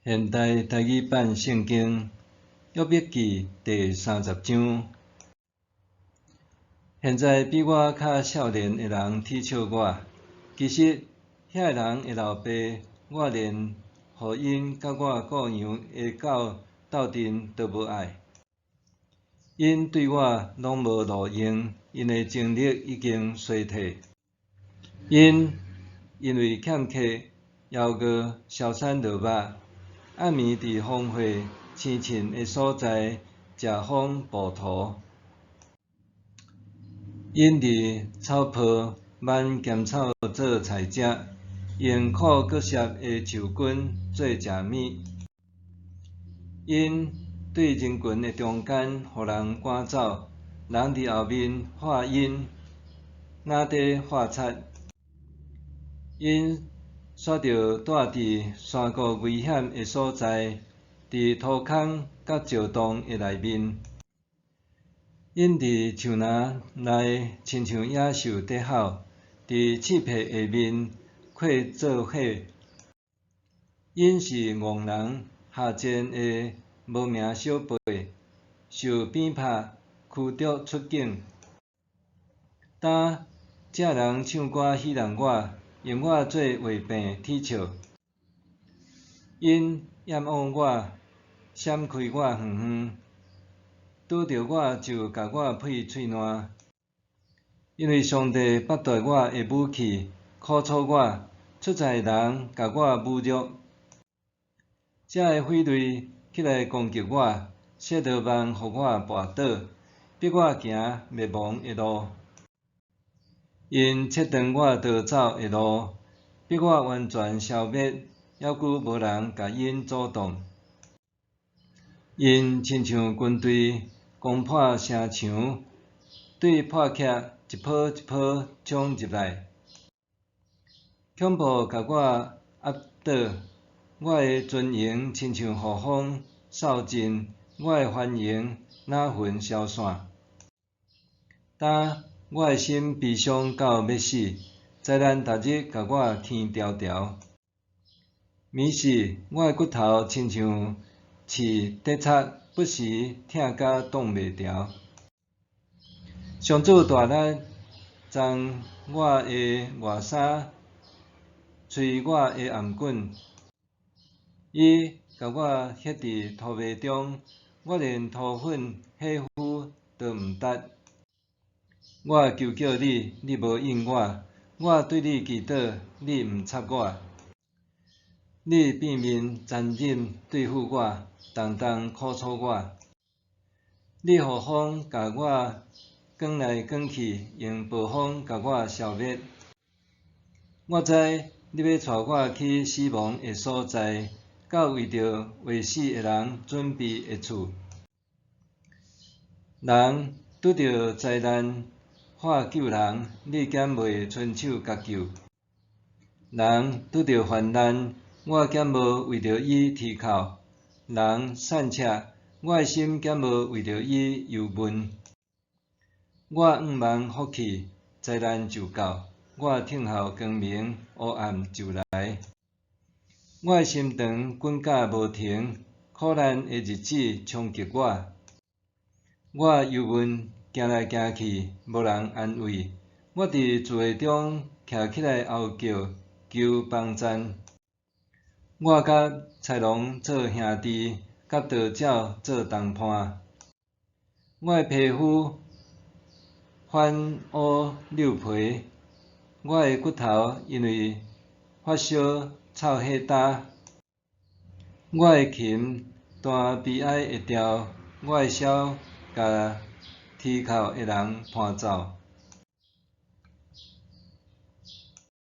现代台语版圣经约笔记第30章。现在比我较少年的人踢笑我，其实遐个人的老爸，我连互因甲我各样的狗斗阵都无爱。因对我拢无路用，因的精力已经衰退。因为欠客，犹阁消散落肉。暗暝伫风火生凊的所在，食风捕兔。因伫草坡挽咸草做菜食，用苦割涩的树根做食物。因对人群的中间，互人赶走，人伫后面喝因，领底喝擦。因煞着住伫山谷危险的所在，伫土坑甲石洞的内面。因伫树林内亲像野兽在吼，伫刺皮下面快做伙。因是戆人下贱的无名小辈，受鞭拍驱逐出境。当这人唱歌戏弄我，用我做话柄踢笑。因掩往我，闪开我远远，拄着我就甲我撇喙烂。因为上帝剥夺我的武器，苦楚我，出在人甲我侮辱。这个匪类起来攻击我，设道网互我绊倒，逼我行灭亡的路。因切断我逃走的路，逼我完全消灭，犹久无人甲因阻挡。因亲像军队攻破城墙，对破客一波一波冲入来，恐怖甲我压倒。我的尊严亲像雨风扫尽，我的繁荣哪分消散。当我的心悲伤到要死，灾难逐日甲我牵条条。暝时，我的骨头亲像刺在插，不时疼甲挡袂牢。上主大力将我的外衫，吹我的颔棍，伊甲我歇伫土糜中，我连土粉火敷都毋值。我求叫你，你无应我；我对你祈祷，你毋插我。你变面残忍对付我，动动苦楚我。你予风甲我卷来卷去，用暴风甲我消灭。我知你要带我去死亡的所在，到为着会死的人准备的厝。人拄着灾难，喊救人，你减袂伸手甲救；人拄着患难，我减无为着伊啼哭；人散赤，我的心减无为着伊忧闷。我仰望福气，灾难就到；我听候光明，黑暗就来。我的心肠滚甲无停，苦难的日子冲击我。我忧闷行来行去，无人安慰。我伫厝内中徛起来吼叫，求帮赞。我甲豺狼做兄弟，甲盗鸟做同伴。我的皮肤翻乌溜皮，我的骨头因为发烧臭火焦。我的琴弹悲哀的调，我的痟甲啼哭的人伴奏。